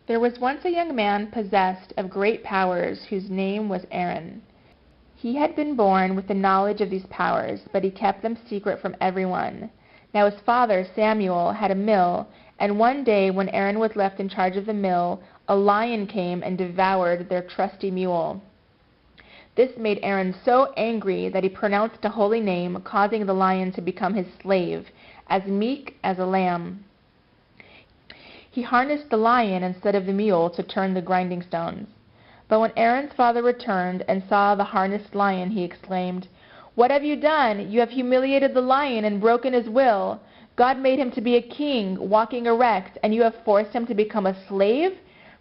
There was once a young man possessed of great powers, whose name was Aaron. He had been born with the knowledge of these powers, but he kept them secret from everyone. Now his father, Samuel, had a mill, and one day when Aaron was left in charge of the mill, a lion came and devoured their trusty mule. This made Aaron so angry that he pronounced a holy name, causing the lion to become his slave, as meek as a lamb. He harnessed the lion instead of the mule to turn the grinding stones. But when Aaron's father returned and saw the harnessed lion, he exclaimed, "What have you done? You have humiliated the lion and broken his will. God made him to be a king, walking erect, and you have forced him to become a slave?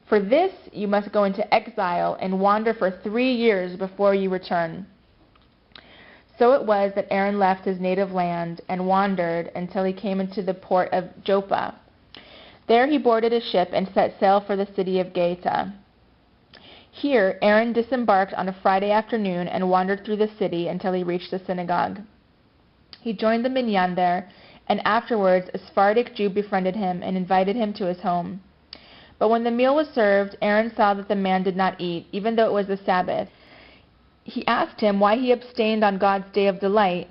For this you must go into exile and wander for 3 years before you return." So it was that Aaron left his native land and wandered until he came into the port of Joppa. There he boarded a ship and set sail for the city of Gaeta. Here Aaron disembarked on a Friday afternoon and wandered through the city until he reached the synagogue. He joined the minyan there, and afterwards a Sephardic Jew befriended him and invited him to his home. But when the meal was served, Aaron saw that the man did not eat, even though it was the Sabbath. He asked him why he abstained on God's day of delight,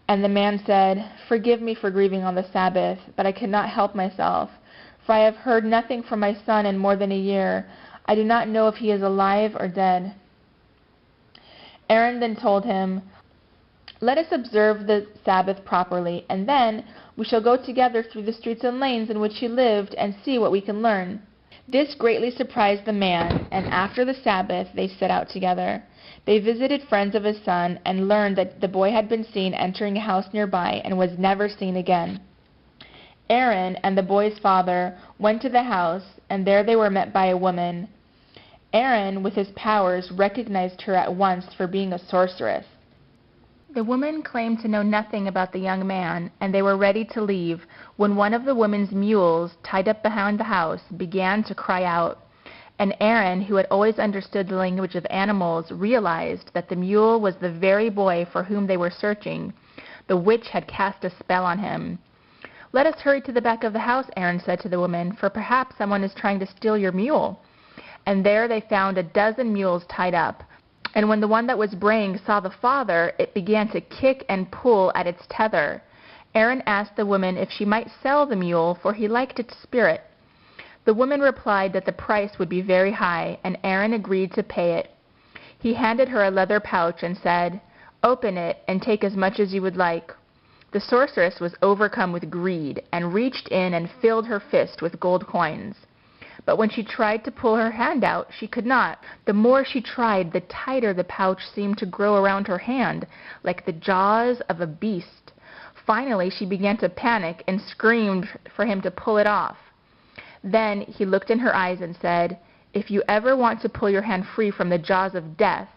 and the man said, "Forgive me for grieving on the Sabbath, but I cannot help myself, for I have heard nothing from my son in more than a year. I do not know if he is alive or dead." Aaron then told him, "Let us observe the Sabbath properly, and then we shall go together through the streets and lanes in which he lived and see what we can learn." This greatly surprised the man, and after the Sabbath they set out together. They visited friends of his son and learned that the boy had been seen entering a house nearby and was never seen again. Aaron and the boy's father went to the house, and there they were met by a woman. Aaron, with his powers, recognized her at once for being a sorceress. The woman claimed to know nothing about the young man, and they were ready to leave, when one of the woman's mules, tied up behind the house, began to cry out. And Aaron, who had always understood the language of animals, realized that the mule was the very boy for whom they were searching. The witch had cast a spell on him. "Let us hurry to the back of the house," Aaron said to the woman, "for perhaps someone is trying to steal your mule." And there they found a dozen mules tied up. And when the one that was braying saw the father, it began to kick and pull at its tether. Aaron asked the woman if she might sell the mule, for he liked its spirit. The woman replied that the price would be very high, and Aaron agreed to pay it. He handed her a leather pouch and said, "Open it and take as much as you would like." The sorceress was overcome with greed and reached in and filled her fist with gold coins. But when she tried to pull her hand out, she could not. The more she tried, the tighter the pouch seemed to grow around her hand, like the jaws of a beast. Finally, she began to panic and screamed for him to pull it off. Then he looked in her eyes and said, "If you ever want to pull your hand free from the jaws of death,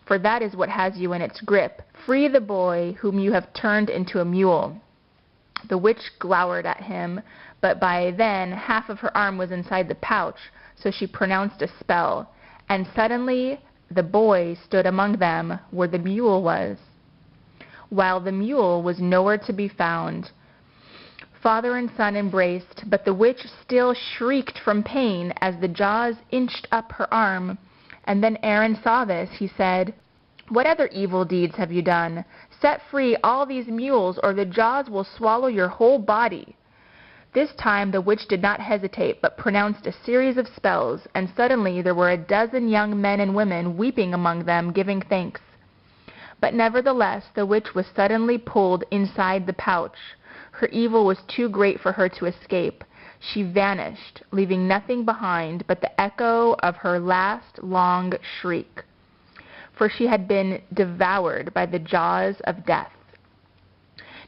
for that is what has you in its grip, free the boy whom you have turned into a mule." The witch glowered at him, but by then half of her arm was inside the pouch, so she pronounced a spell, and suddenly the boy stood among them where the mule was, while the mule was nowhere to be found. Father and son embraced, but the witch still shrieked from pain as the jaws inched up her arm. And then Aaron saw this. He said, "What other evil deeds have you done? Set free all these mules, or the jaws will swallow your whole body." This time the witch did not hesitate, but pronounced a series of spells, and suddenly there were a dozen young men and women weeping among them, giving thanks. But nevertheless the witch was suddenly pulled inside the pouch. Her evil was too great for her to escape. She vanished, leaving nothing behind but the echo of her last long shriek, for she had been devoured by the jaws of death.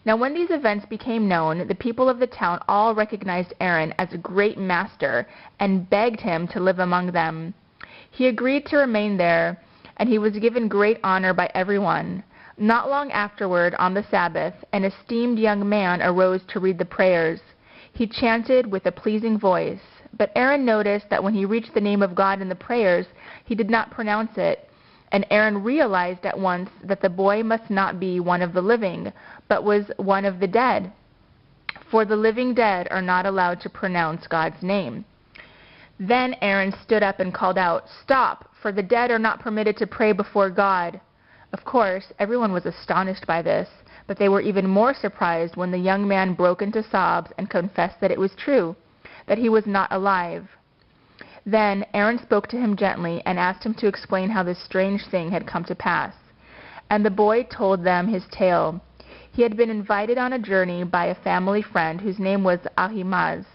Now when these events became known, the people of the town all recognized Aaron as a great master and begged him to live among them. He agreed to remain there, and he was given great honor by everyone. Not long afterward, on the Sabbath, an esteemed young man arose to read the prayers. He chanted with a pleasing voice, but Aaron noticed that when he reached the name of God in the prayers, he did not pronounce it, and Aaron realized at once that the boy must not be one of the living, but was one of the dead, for the living dead are not allowed to pronounce God's name. Then Aaron stood up and called out, "Stop, for the dead are not permitted to pray before God." Of course, everyone was astonished by this, but they were even more surprised when the young man broke into sobs and confessed that it was true, that he was not alive. Then Aaron spoke to him gently and asked him to explain how this strange thing had come to pass. And the boy told them his tale. He had been invited on a journey by a family friend whose name was Ahimaaz.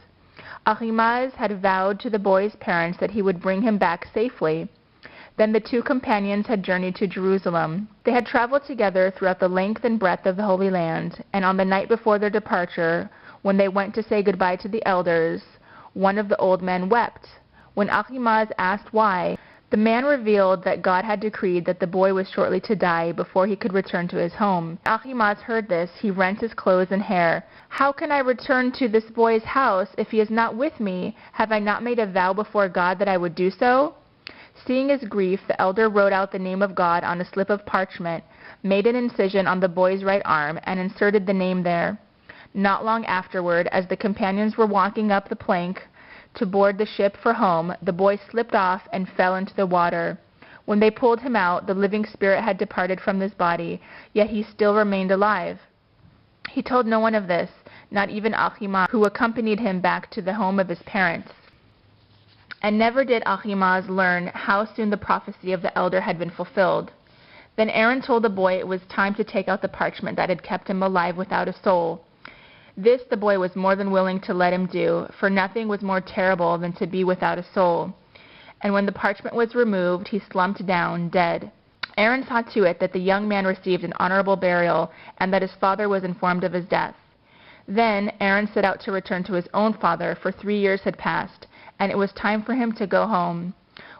Ahimaaz had vowed to the boy's parents that he would bring him back safely. Then the two companions had journeyed to Jerusalem. They had traveled together throughout the length and breadth of the Holy Land, and on the night before their departure, when they went to say goodbye to the elders, one of the old men wept. When Ahimaaz asked why, the man revealed that God had decreed that the boy was shortly to die before he could return to his home. When Ahimaaz heard this, he rent his clothes and hair. "How can I return to this boy's house if he is not with me? Have I not made a vow before God that I would do so?" Seeing his grief, the elder wrote out the name of God on a slip of parchment, made an incision on the boy's right arm, and inserted the name there. Not long afterward, as the companions were walking up the plank to board the ship for home, the boy slipped off and fell into the water. When they pulled him out, the living spirit had departed from his body, yet he still remained alive. He told no one of this, not even Ahimaaz, who accompanied him back to the home of his parents. And never did Ahimaaz learn how soon the prophecy of the elder had been fulfilled. Then Aaron told the boy it was time to take out the parchment that had kept him alive without a soul. This the boy was more than willing to let him do, for nothing was more terrible than to be without a soul. And when the parchment was removed, he slumped down, dead. Aaron saw to it that the young man received an honorable burial, and that his father was informed of his death. Then Aaron set out to return to his own father, for 3 years had passed, and it was time for him to go home.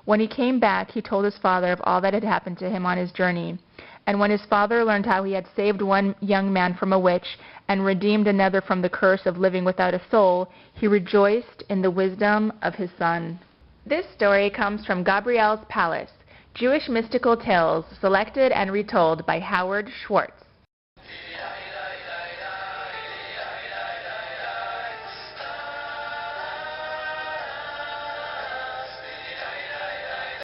When he came back, he told his father of all that had happened to him on his journey. And when his father learned how he had saved one young man from a witch and redeemed another from the curse of living without a soul, he rejoiced in the wisdom of his son. This story comes from Gabriel's Palace, Jewish Mystical Tales, selected and retold by Howard Schwartz.